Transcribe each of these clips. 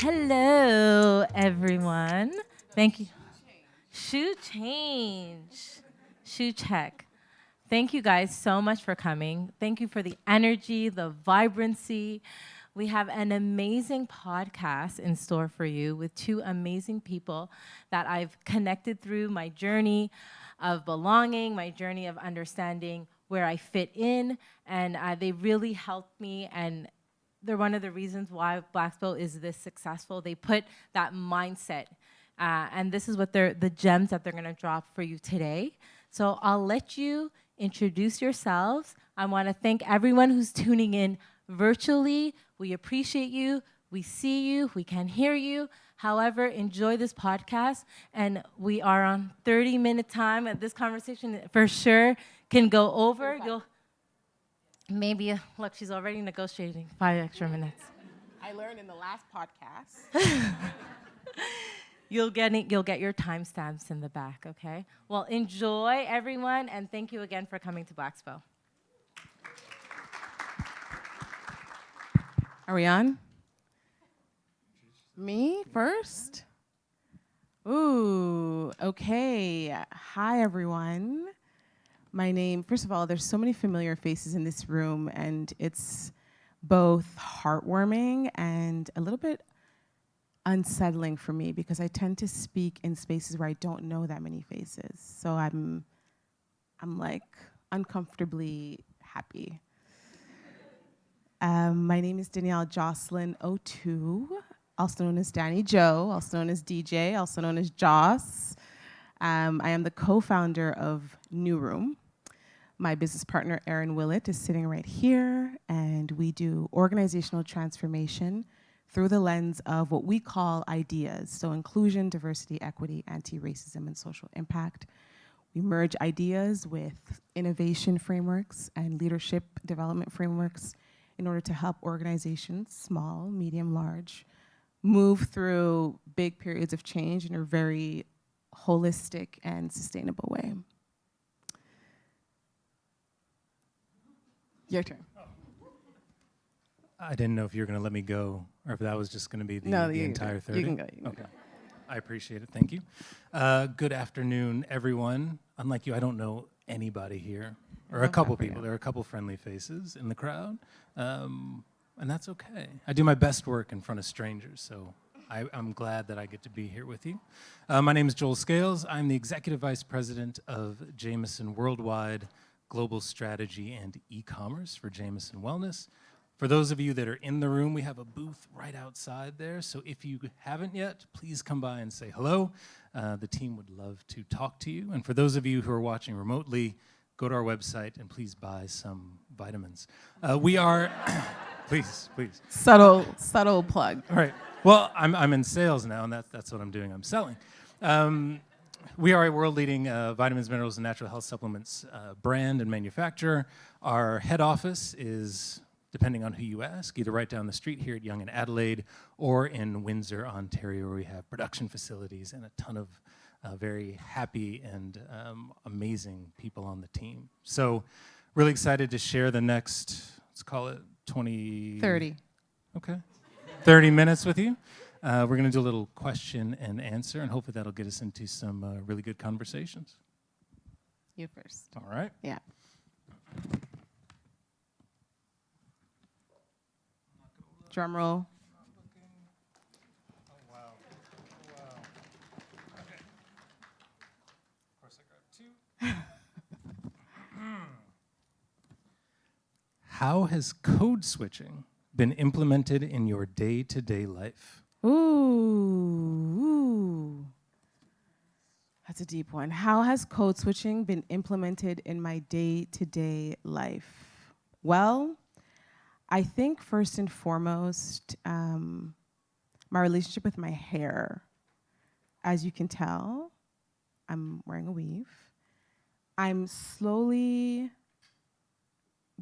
Hello, everyone. Thank you. Shoe change. Shoe check. Thank you guys so much for coming. Thank you for the energy, the vibrancy. We have an amazing podcast in store for you with two amazing people that I've connected through my journey of belonging, my journey of understanding where I fit in, and they really helped me, and they're one of the reasons why BLAXPO is this successful. They put that mindset, and this is what the gems that they're gonna drop for you today. So I'll let you introduce yourselves. I wanna thank everyone who's tuning in virtually. We appreciate you, we see you, we can hear you. However, enjoy this podcast, and we are on 30-minute time, and this conversation for sure can go over. Maybe, look, she's already negotiating 5 extra minutes. I learned in the last podcast. You'll get your timestamps in the back, okay? Well, enjoy, everyone, and thank you again for coming to BLAXPO. Are we on? Me first? Ooh, okay. Hi, everyone. My name, first of all, there's so many familiar faces in this room, and it's both heartwarming and a little bit unsettling for me because I tend to speak in spaces where I don't know that many faces. So I'm like uncomfortably happy. My name is Daniele-Jocelyne Otou, also known as Danny Joe, also known as DJ, also known as Joss. I am the co-founder of New Room. My business partner, Erin Willett, is sitting right here, and we do organizational transformation through the lens of what we call ideas, so inclusion, diversity, equity, anti-racism, and social impact. We merge ideas with innovation frameworks and leadership development frameworks in order to help organizations, small, medium, large, move through big periods of change in a very holistic and sustainable way. Your turn. I didn't know if you were going to let me go or if that was just going to be the entire 30. You can go. You can go. I appreciate it. Thank you. Good afternoon, everyone. Unlike you, I don't know anybody here, or a couple people. There are a couple friendly faces in the crowd, and that's okay. I do my best work in front of strangers, so I'm glad that I get to be here with you. My name is Joel Scales. I'm the Executive Vice President of Jamieson Worldwide Global Strategy and E-commerce for Jamieson Wellness. For those of you that are in the room, we have a booth right outside there, so if you haven't yet, please come by and say hello. The team would love to talk to you. And for those of you who are watching remotely, go to our website and please buy some vitamins. We are, please. Subtle plug. All right. Well, I'm in sales now, and that's what I'm doing. I'm selling. We are a world-leading vitamins, minerals, and natural health supplements brand and manufacturer. Our head office is, depending on who you ask, either right down the street here at Yonge and Adelaide or in Windsor, Ontario, where we have production facilities and a ton of very happy and amazing people on the team. So really excited to share the next, let's call it 30. Okay. 30 minutes with you. We're going to do a little question and answer, and hopefully that'll get us into some really good conversations. You first. All right. Yeah. Drum roll. Oh, wow. Okay. Of course, I grabbed two. How has code switching been implemented in your day-to-day life? Ooh. That's a deep one. How has code switching been implemented in my day-to-day life? Well, I think first and foremost, my relationship with my hair. As you can tell, I'm wearing a weave. I'm slowly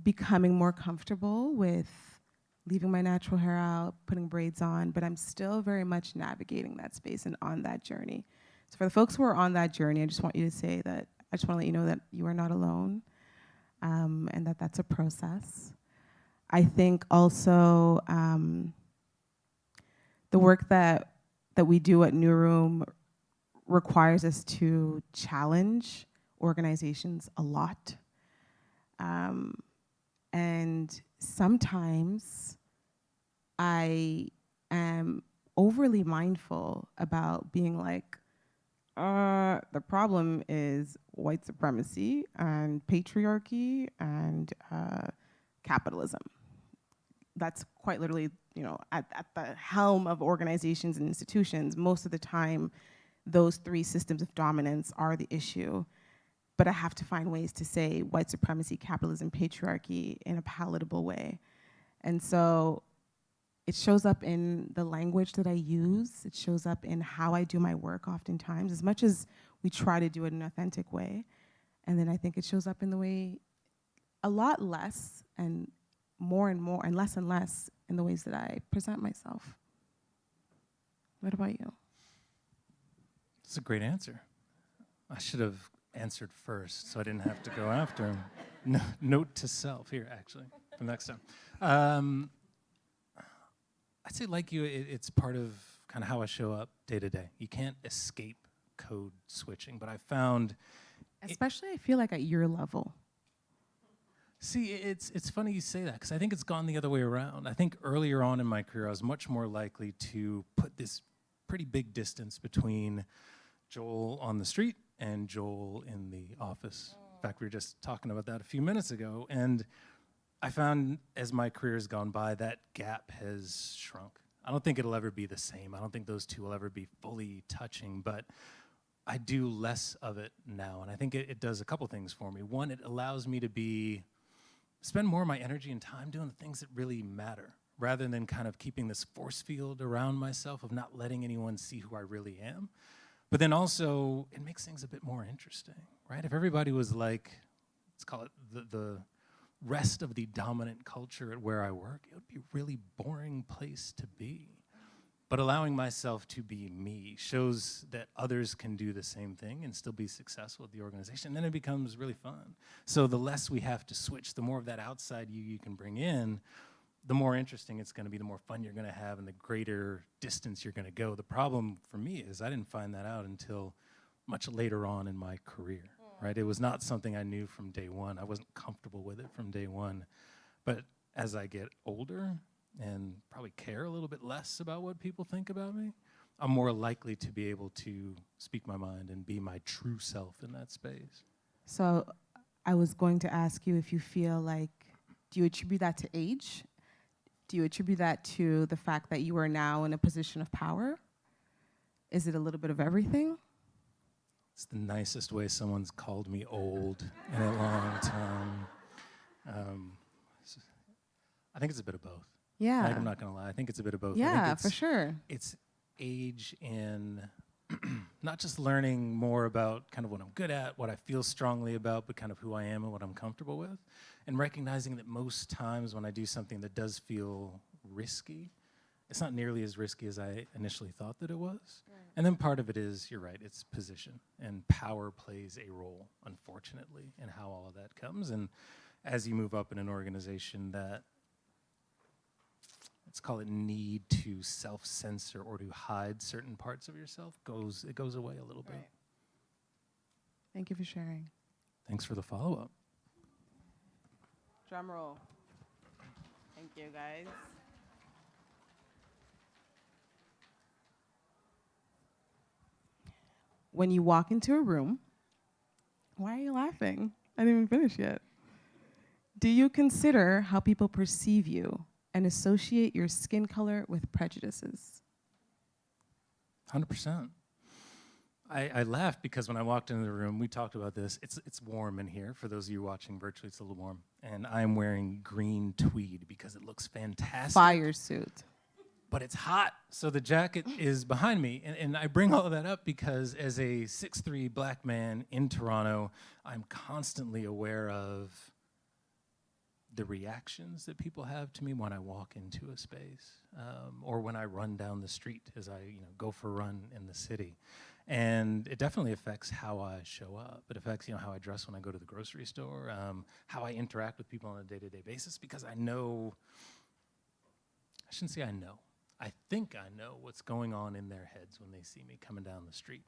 becoming more comfortable with leaving my natural hair out, putting braids on, but I'm still very much navigating that space and on that journey. So for the folks who are on that journey, I just want you to say that, I just want to let you know that you are not alone, and that that's a process. I think also the work that we do at New Room requires us to challenge organizations a lot. And sometimes I am overly mindful about being like, the problem is white supremacy and patriarchy and capitalism. That's quite literally, you know, at the helm of organizations and institutions, most of the time, those three systems of dominance are the issue. But I have to find ways to say white supremacy, capitalism, patriarchy in a palatable way. And so it shows up in the language that I use. It shows up in how I do my work oftentimes, as much as we try to do it in an authentic way. And then I think it shows up in the way, a lot less and more and less in the ways that I present myself. What about you? That's a great answer. I should have answered first, so I didn't have to go after him. Note to self here, actually, for next time. I'd say, like you, it's part of kind of how I show up day to day. You can't escape code switching, but I found... Especially, I feel like at your level. See, it's funny you say that, because I think it's gone the other way around. I think earlier on in my career, I was much more likely to put this pretty big distance between Joel on the street and Joel in the office. In fact, we were just talking about that a few minutes ago, and I found as my career has gone by, that gap has shrunk. I don't think it'll ever be the same. I don't think those two will ever be fully touching, but I do less of it now, and I think it does a couple things for me. One, it allows me to spend more of my energy and time doing the things that really matter, rather than kind of keeping this force field around myself of not letting anyone see who I really am. But then also, it makes things a bit more interesting, right? If everybody was like, let's call it the rest of the dominant culture at where I work, it would be a really boring place to be. But allowing myself to be me shows that others can do the same thing and still be successful at the organization. And then it becomes really fun. So the less we have to switch, the more of that outside you can bring in, the more interesting it's going to be, the more fun you're going to have, and the greater distance you're going to go. The problem for me is I didn't find that out until much later on in my career, right? It was not something I knew from day one. I wasn't comfortable with it from day one. But as I get older and probably care a little bit less about what people think about me, I'm more likely to be able to speak my mind and be my true self in that space. So I was going to ask you if you feel like, do you attribute that to age? Do you attribute that to the fact that you are now in a position of power? Is it a little bit of everything? It's the nicest way someone's called me old in a long time. I think it's a bit of both. Yeah. Like, I'm not going to lie. I think it's a bit of both. Yeah, for sure. It's age in not just learning more about kind of what I'm good at, what I feel strongly about, but kind of who I am and what I'm comfortable with. And recognizing that most times when I do something that does feel risky, it's not nearly as risky as I initially thought that it was. Right. And then part of it is, you're right, it's position. And power plays a role, unfortunately, in how all of that comes. And as you move up in an organization that, let's call it, need to self-censor or to hide certain parts of yourself, it goes away a little bit. Right. Thank you for sharing. Thanks for the follow-up. Drum roll. Thank you, guys. When you walk into a room, why are you laughing? I didn't even finish yet. Do you consider how people perceive you and associate your skin color with prejudices? 100%. I laughed because when I walked into the room, we talked about this. It's warm in here. For those of you watching virtually, it's a little warm. And I'm wearing green tweed because it looks fantastic. Fire suit. But it's hot, so the jacket is behind me. And I bring all of that up because as a 6'3" black man in Toronto, I'm constantly aware of the reactions that people have to me when I walk into a space, or when I run down the street as I go for a run in the city. And it definitely affects how I show up. It affects how I dress when I go to the grocery store, how I interact with people on a day-to-day basis, because I know, I shouldn't say I know. I think I know what's going on in their heads when they see me coming down the street.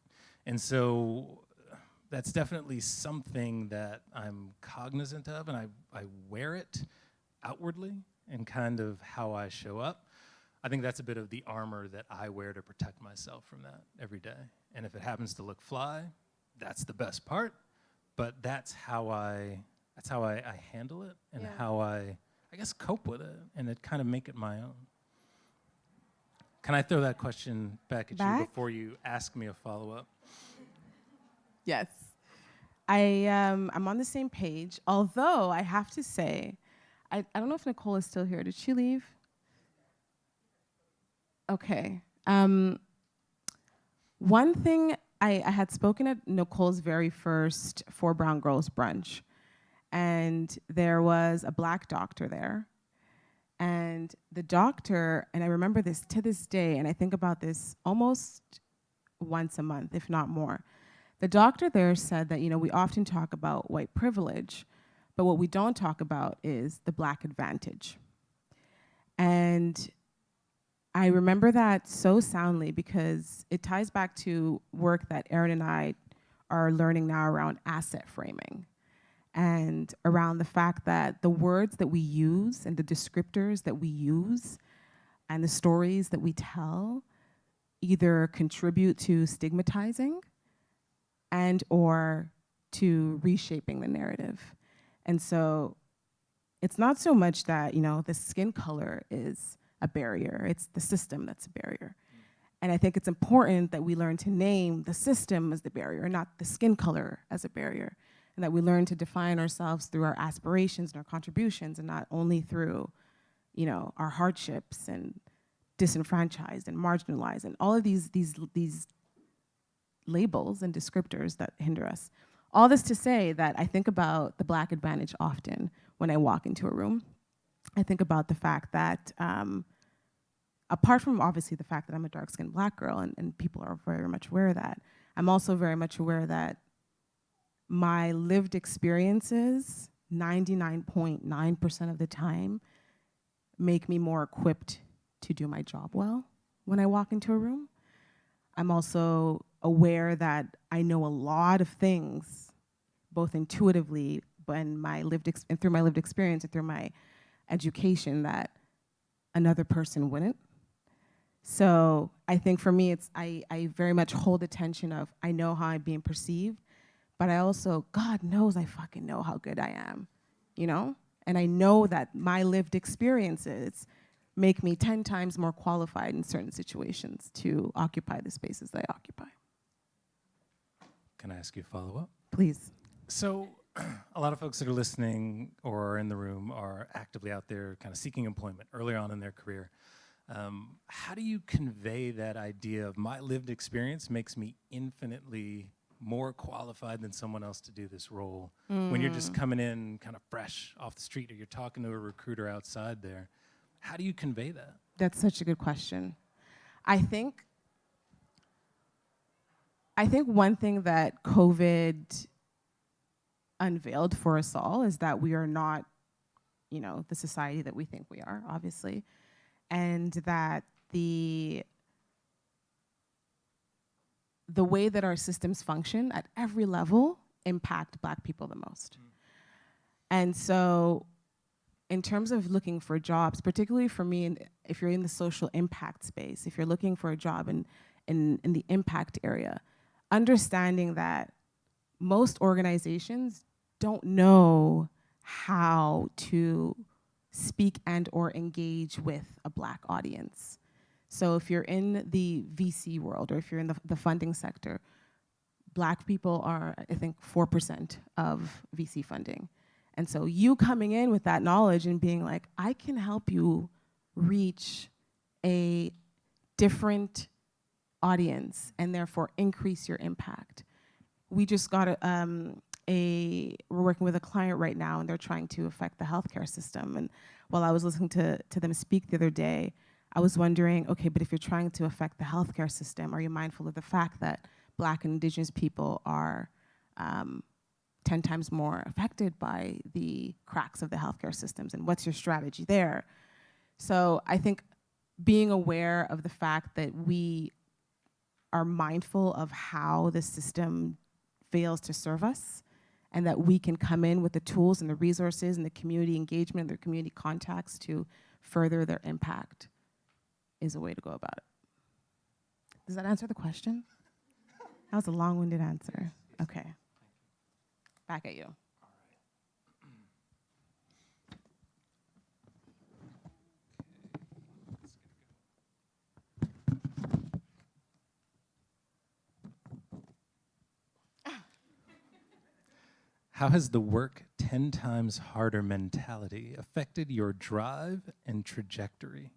And so that's definitely something that I'm cognizant of, and I wear it outwardly in kind of how I show up. I think that's a bit of the armor that I wear to protect myself from that every day. And if it happens to look fly, that's the best part. But that's how I handle it, and how I guess cope with it, and it kind of make it my own. Can I throw that question back at you before you ask me a follow-up? Yes. I'm on the same page, although I have to say, I don't know if Nicole is still here. Did she leave? Okay. One thing, I had spoken at Nicole's very first For Brown Girls brunch, and there was a Black doctor there. And the doctor, and I remember this to this day, and I think about this almost once a month, if not more. The doctor there said that, we often talk about white privilege, but what we don't talk about is the Black advantage. And I remember that so soundly because it ties back to work that Erin and I are learning now around asset framing, and around the fact that the words that we use and the descriptors that we use and the stories that we tell either contribute to stigmatizing and or to reshaping the narrative. And so it's not so much that, the skin color is a barrier, it's the system that's a barrier. And I think it's important that we learn to name the system as the barrier, not the skin color as a barrier. And that we learn to define ourselves through our aspirations and our contributions, and not only through, our hardships and disenfranchised and marginalized and all of these labels and descriptors that hinder us. All this to say that I think about the Black advantage often when I walk into a room. I think about the fact that, apart from obviously the fact that I'm a dark-skinned Black girl, and people are very much aware of that, I'm also very much aware that my lived experiences, 99.9% of the time, make me more equipped to do my job well when I walk into a room. I'm also aware that I know a lot of things, both intuitively and through my lived experience and through my education, that another person wouldn't. So I think for me, I very much hold the tension of, I know how I'm being perceived, but I also, God knows I fucking know how good I am, And I know that my lived experiences make me 10 times more qualified in certain situations to occupy the spaces that I occupy. Can I ask you a follow-up? Please. So a lot of folks that are listening or are in the room are actively out there kind of seeking employment early on in their career. How do you convey that idea of my lived experience makes me infinitely more qualified than someone else to do this role when you're just coming in kind of fresh off the street, or you're talking to a recruiter outside there? How do you convey that? That's such a good question. I think one thing that COVID unveiled for us all is that we are not, the society that we think we are, obviously, and that the way that our systems function at every level impact Black people the most. And so in terms of looking for jobs, particularly for me, if you're in the social impact space, if you're looking for a job in the impact area, understanding that most organizations don't know how to speak and or engage with a Black audience. So if you're in the VC world, or if you're in the funding sector, Black people are, I think, 4% of VC funding. And so you coming in with that knowledge and being like, I can help you reach a different audience and therefore increase your impact. We just got we're working with a client right now, and they're trying to affect the healthcare system. And while I was listening to them speak the other day, I was wondering, okay, but if you're trying to affect the healthcare system, are you mindful of the fact that Black and Indigenous people are 10 times more affected by the cracks of the healthcare systems, and what's your strategy there? So I think being aware of the fact that we are mindful of how the system fails to serve us, and that we can come in with the tools and the resources and the community engagement, their community contacts to further their impact is a way to go about it. Does that answer the question? That was a long-winded answer. Okay. Back at you. How has the work 10 times harder mentality affected your drive and trajectory?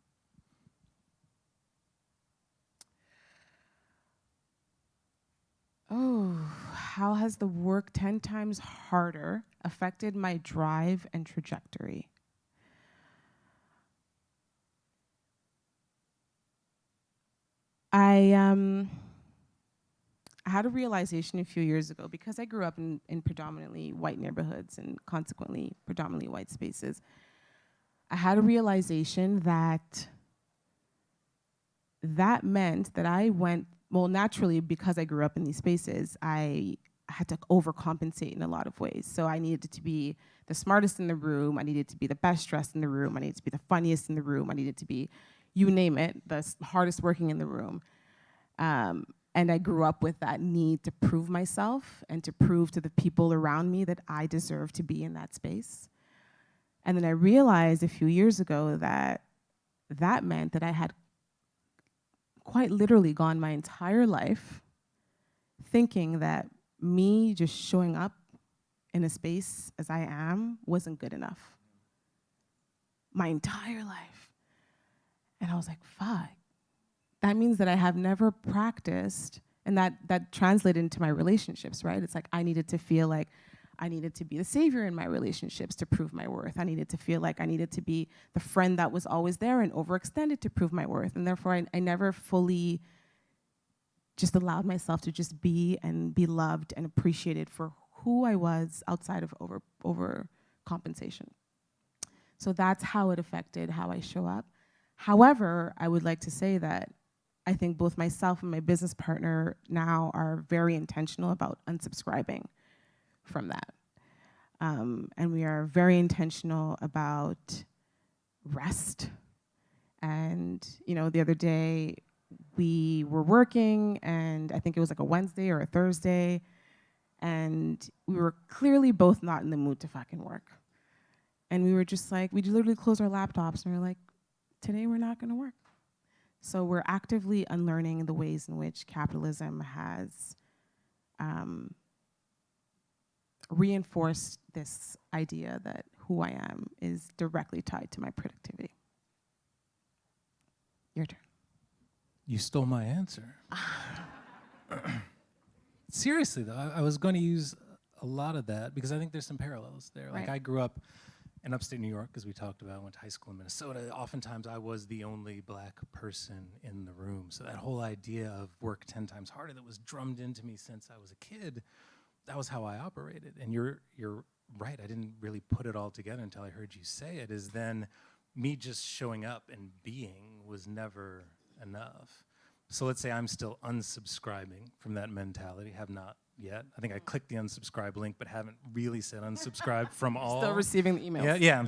Oh, how has the work 10 times harder affected my drive and trajectory? I had a realization a few years ago, because I grew up in predominantly white neighborhoods and consequently predominantly white spaces. I had a realization that meant that I went, well, naturally, because I grew up in these spaces, I had to overcompensate in a lot of ways. So I needed to be the smartest in the room. I needed to be the best dressed in the room. I needed to be the funniest in the room. I needed to be, you name it, the hardest working in the room. And I grew up with that need to prove myself and to prove to the people around me that I deserve to be in that space. And then I realized a few years ago that that meant that I had quite literally gone my entire life thinking that me just showing up in a space as I am wasn't good enough. My entire life. And I was like, fuck. That means that I have never practiced, and that translated into my relationships, right? It's like I needed to feel like I needed to be the savior in my relationships to prove my worth. I needed to feel like I needed to be the friend that was always there and overextended to prove my worth. And therefore, I never fully just allowed myself to just be and be loved and appreciated for who I was outside of overcompensation. So that's how it affected how I show up. However, I would like to say that I think both myself and my business partner now are very intentional about unsubscribing from that. And we are very intentional about rest. And, the other day we were working, and I think it was like a Wednesday or a Thursday, and we were clearly both not in the mood to fucking work. And we were just like, we literally closed our laptops and we were like, today we're not gonna work. So we're actively unlearning the ways in which capitalism has reinforced this idea that who I am is directly tied to my productivity. Your turn. You stole my answer. Seriously, though, I was going to use a lot of that because I think there's some parallels there. Like, I grew up in upstate New York, as we talked about, went to high school in Minnesota. Oftentimes, I was the only black person in the room. So that whole idea of work 10 times harder that was drummed into me since I was a kid, that was how I operated. And you're right, I didn't really put it all together until I heard you say it, is then me just showing up and being was never enough. So let's say I'm still unsubscribing from that mentality, have not yet. I think I clicked the unsubscribe link, but haven't really said unsubscribe from all. Still receiving the emails. Yeah,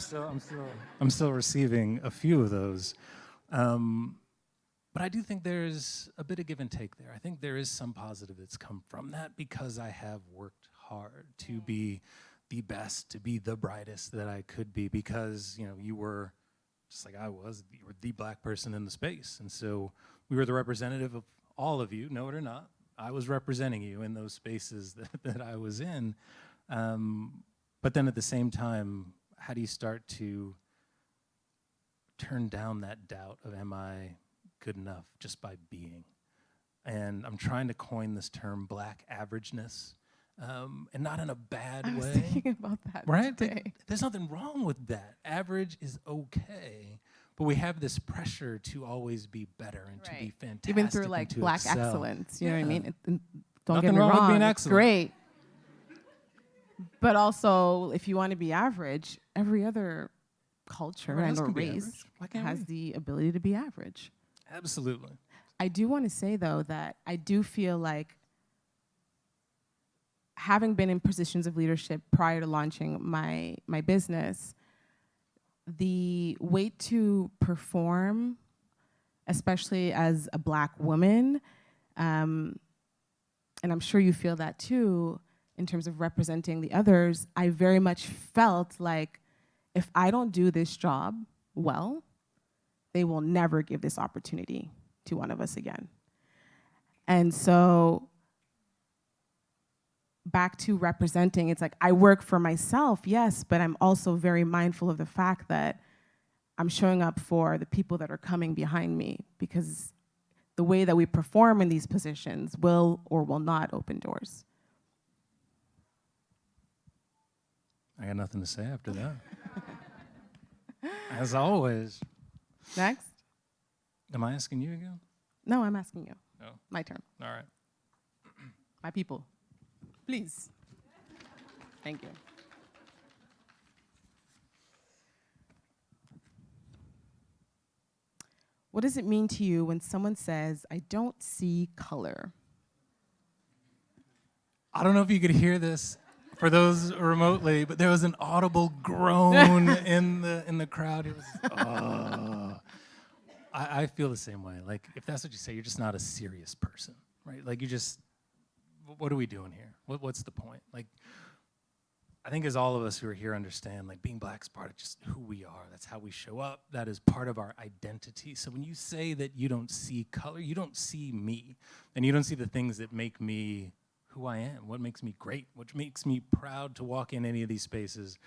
I'm still receiving a few of those. But I do think there's a bit of give and take there. I think there is some positive that's come from that because I have worked hard to be the best, to be the brightest that I could be, because you were just like I was. You were the black person in the space, and so we were the representative of all of you, know it or not. I was representing you in those spaces that I was in. But then at the same time, how do you start to turn down that doubt of, am I good enough, just by being? And I'm trying to coin this term black averageness, and not in a bad way. I was thinking about that today. There's nothing wrong with that. Average is okay. But we have this pressure to always be better and to be fantastic. Even through like black excel. excellence, you know what I mean? Don't Nothing get me wrong wrong, with being it's excellent. great. But also, if you want to be average, every other culture Everyone and else or can be race average. Why can't has we? the ability to be average. Absolutely. I do want to say, though, that I do feel like having been in positions of leadership prior to launching my business, the weight to perform, especially as a Black woman, and I'm sure you feel that too, in terms of representing the others, I very much felt like if I don't do this job well, they will never give this opportunity to one of us again. And so back to representing, it's like I work for myself, yes, but I'm also very mindful of the fact that I'm showing up for the people that are coming behind me, because the way that we perform in these positions will or will not open doors. I got nothing to say after that. As always. Next? Am I asking you again? No, I'm asking you. No. My turn. All right. My people. Please. Thank you. What does it mean to you when someone says, I don't see color? I don't know if you could hear this for those remotely, but there was an audible groan in the crowd. It was, oh. I feel the same way. Like, if that's what you say, you're just not a serious person, right? Like, you just, what are we doing here? What's the point? Like, I think as all of us who are here understand, like, being Black is part of just who we are. That's how we show up. That is part of our identity. So when you say that you don't see color, you don't see me. And you don't see the things that make me who I am, what makes me great, what makes me proud to walk in any of these spaces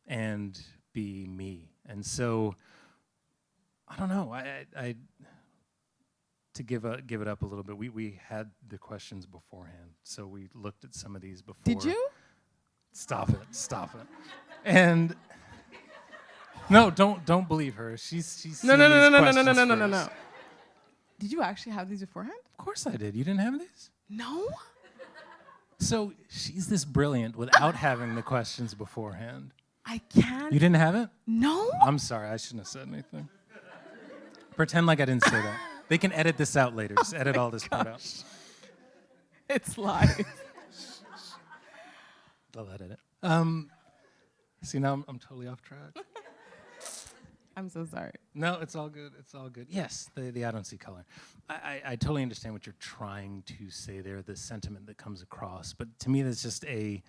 and be me. And so, I don't know, I to give it up a little bit, we had the questions beforehand, so we looked at some of these before. Did you? Stop it. And no, don't believe her. She's No. first. Did you actually have these beforehand? Of course I did. You didn't have these? No. So she's this brilliant without having the questions beforehand. I can't. You didn't have it? No. I'm sorry. I shouldn't have said anything. Pretend like I didn't say that. They can edit this out later. Just edit all this part out. It's live. They'll edit it. See, now I'm totally off track. I'm so sorry. No, it's all good. It's all good. Yes, the I don't see color. I totally understand what you're trying to say there, the sentiment that comes across. But to me, that's just a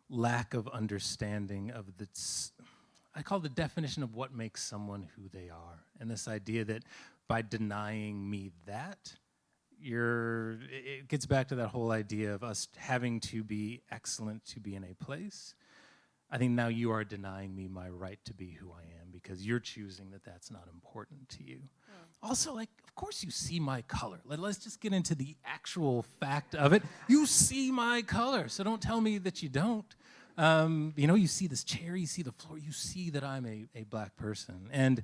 lack of understanding of I call the definition of what makes someone who they are. And this idea that by denying me that, it gets back to that whole idea of us having to be excellent to be in a place. I think now you are denying me my right to be who I am because you're choosing that that's not important to you. Also, like, of course you see my color. Let's just get into the actual fact of it. You see my color, so don't tell me that you don't. You see this chair, you see the floor, you see that I'm a Black person. And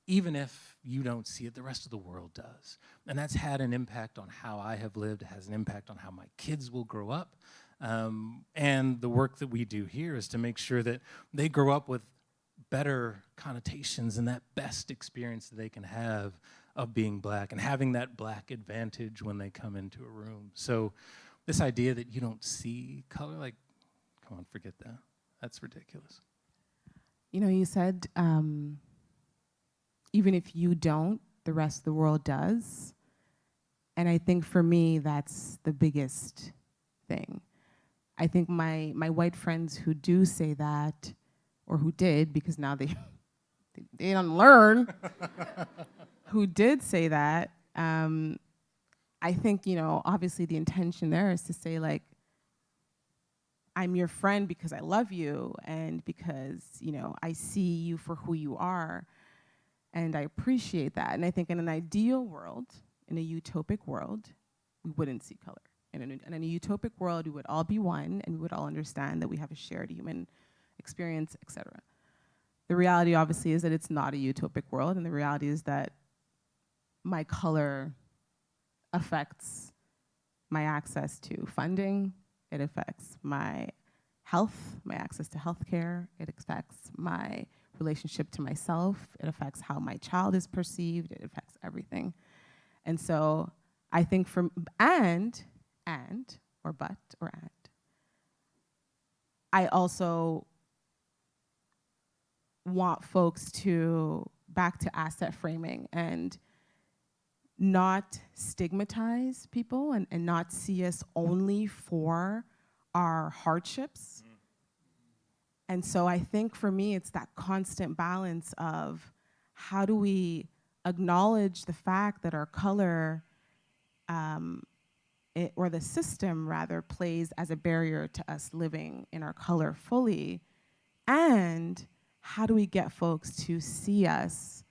even if you don't see it, the rest of the world does. And that's had an impact on how I have lived, it has an impact on how my kids will grow up. And the work that we do here is to make sure that they grow up with better connotations and that best experience that they can have of being Black and having that Black advantage when they come into a room. So this idea that you don't see color, like, come on, forget that. That's ridiculous. You know, you said, even if you don't, the rest of the world does. And I think for me, that's the biggest thing. I think my white friends who do say that, or who did, because now they don't learn, who did say that, I think, obviously the intention there is to say, like, I'm your friend because I love you and because, I see you for who you are. And I appreciate that. And I think in an ideal world, in a utopic world, we wouldn't see color. And in a utopic world, we would all be one, and we would all understand that we have a shared human experience, et cetera. The reality, obviously, is that it's not a utopic world, and the reality is that my color affects my access to funding, it affects my health, my access to healthcare, it affects my relationship to myself. It affects how my child is perceived. It affects everything. And so I think I also want folks to, back to asset framing, and not stigmatize people and not see us only for our hardships. And so I think for me, it's that constant balance of how do we acknowledge the fact that our color, or the system rather, plays as a barrier to us living in our color fully, and how do we get folks to see us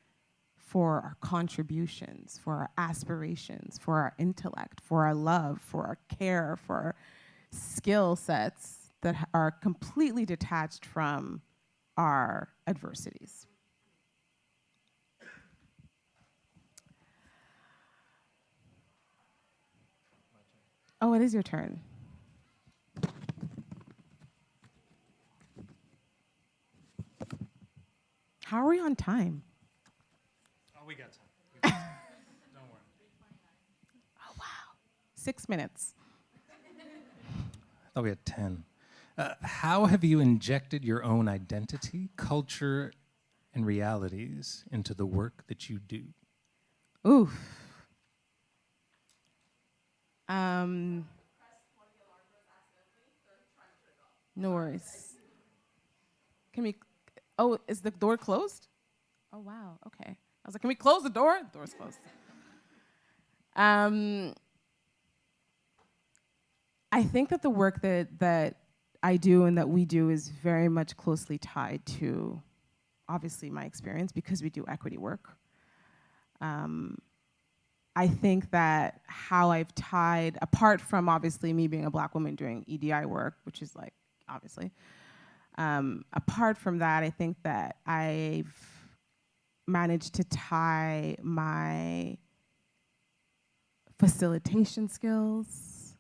for our contributions, for our aspirations, for our intellect, for our love, for our care, for our skill sets that are completely detached from our adversities. Oh, it is your turn. How are we on time? Oh, we got time. Don't worry. Oh, wow. 6 minutes. I thought we had 10. How have you injected your own identity, culture, and realities into the work that you do? Oof. No worries. Can we, oh, is the door closed? Oh, wow, okay. I was like, can we close the door? The door's closed. I think that the work that I do and that we do is very much closely tied to, obviously, my experience, because we do equity work. I think that how I've tied, apart from obviously me being a Black woman doing EDI work, which is like, obviously, apart from that, I think that I've managed to tie my facilitation skills.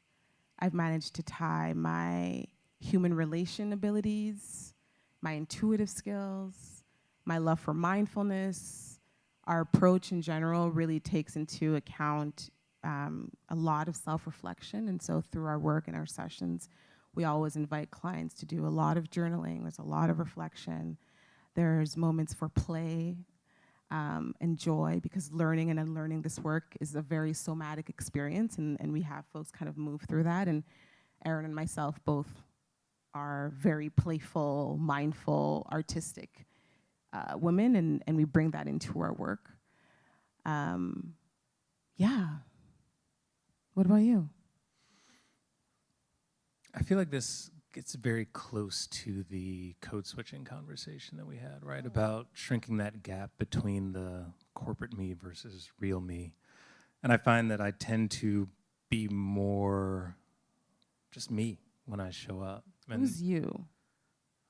I've managed to tie my human relation abilities, my intuitive skills, my love for mindfulness. Our approach in general really takes into account a lot of self-reflection. And so through our work and our sessions, we always invite clients to do a lot of journaling. There's a lot of reflection. There's moments for play and joy, because learning and unlearning this work is a very somatic experience, and we have folks kind of move through that. And Erin and myself both are very playful, mindful, artistic women, and we bring that into our work. Yeah. What about you? I feel like this gets very close to the code switching conversation that we had, right? About shrinking that gap between the corporate me versus real me. And I find that I tend to be more just me when I show up. And who's you?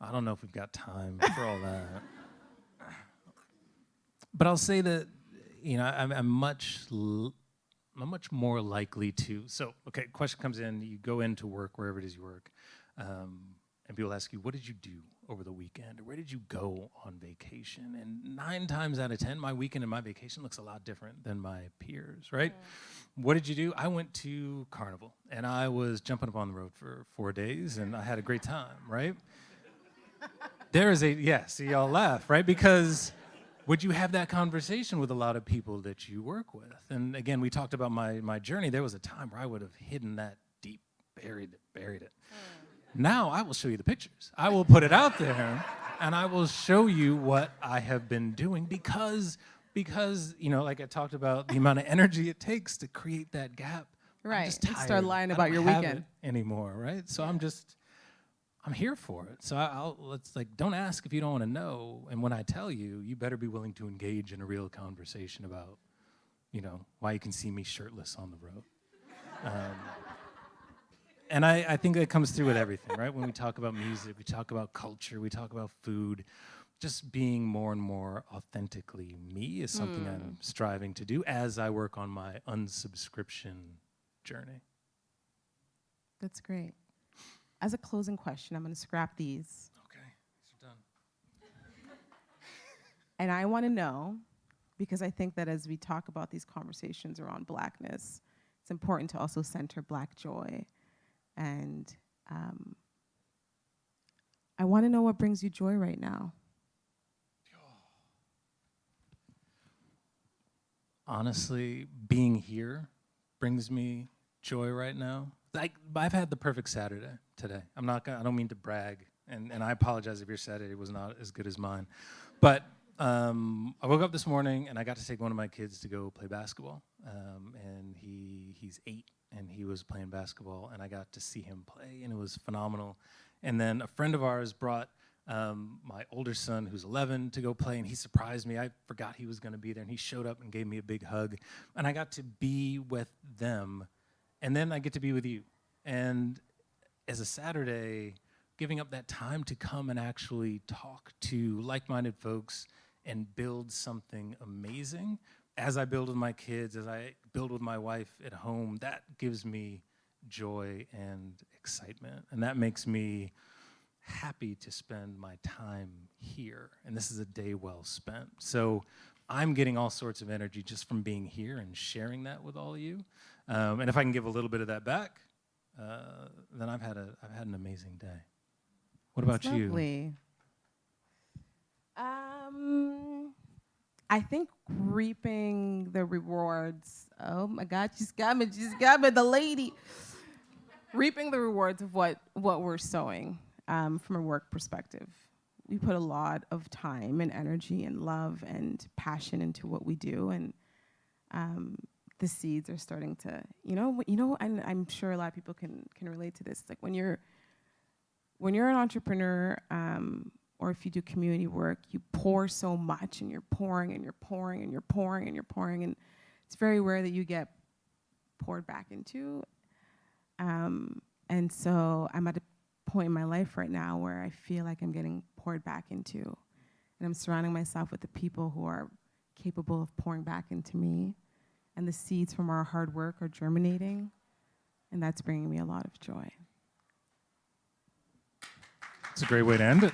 I don't know if we've got time for all that. But I'll say that, you know, I'm much more likely to, so, okay, question comes in, you go into work, wherever it is you work, and people ask you, what did you do over the weekend? Or where did you go on vacation? And 9 times out of 10, my weekend and my vacation looks a lot different than my peers, right? Yeah. What did you do? I went to Carnival, and I was jumping up on the road for 4 days, and I had a great time, right? There is see, y'all laugh, right? Because would you have that conversation with a lot of people that you work with? And again, we talked about my journey. There was a time where I would have hidden that deep, buried it. Now I will show you the pictures. I will put it out there, and I will show you what I have been doing because you know, like I talked about, the amount of energy it takes to create that gap. Right. I'm just tired. Start lying about your weekend anymore, right? So yeah. I'm here for it. So let's don't ask if you don't want to know. And when I tell you, you better be willing to engage in a real conversation about, you know, why you can see me shirtless on the road. And I think that comes through with everything, right? When we talk about music, we talk about culture, we talk about food. Just being more and more authentically me is something I'm striving to do as I work on my unsubscription journey. That's great. As a closing question, I'm going to scrap these. Okay, these are done. And I want to know, because I think that as we talk about these conversations around Blackness, it's important to also center Black joy. And I want to know what brings you joy right now. Honestly, being here brings me joy right now. I've had the perfect Saturday today. I don't mean to brag, and I apologize if your Saturday was not as good as mine. But I woke up this morning and I got to take one of my kids to go play basketball. And he's 8 and he was playing basketball and I got to see him play and it was phenomenal. And then a friend of ours brought my older son, who's 11, to go play, and he surprised me. I forgot he was going to be there, and he showed up and gave me a big hug. And I got to be with them, and then I get to be with you. And as a Saturday, giving up that time to come and actually talk to like-minded folks and build something amazing, as I build with my kids, as I build with my wife at home, that gives me joy and excitement, and that makes me happy to spend my time here, and this is a day well spent. So I'm getting all sorts of energy just from being here and sharing that with all of you. And if I can give a little bit of that back, then I've had an amazing day. What about you? Lovely. I think reaping the rewards. Oh my God, she's got me, the lady. Reaping the rewards of what we're sowing. From a work perspective. We put a lot of time and energy and love and passion into what we do, and the seeds are starting to, and I'm sure a lot of people can relate to this. Like when you're an entrepreneur, or if you do community work, you pour so much, and you're pouring, and you're pouring, and you're pouring, and you're pouring, and it's very rare that you get poured back into. And so I'm at a point in my life right now where I feel like I'm getting poured back into, and I'm surrounding myself with the people who are capable of pouring back into me, and the seeds from our hard work are germinating, and that's bringing me a lot of joy. It's a great way to end it.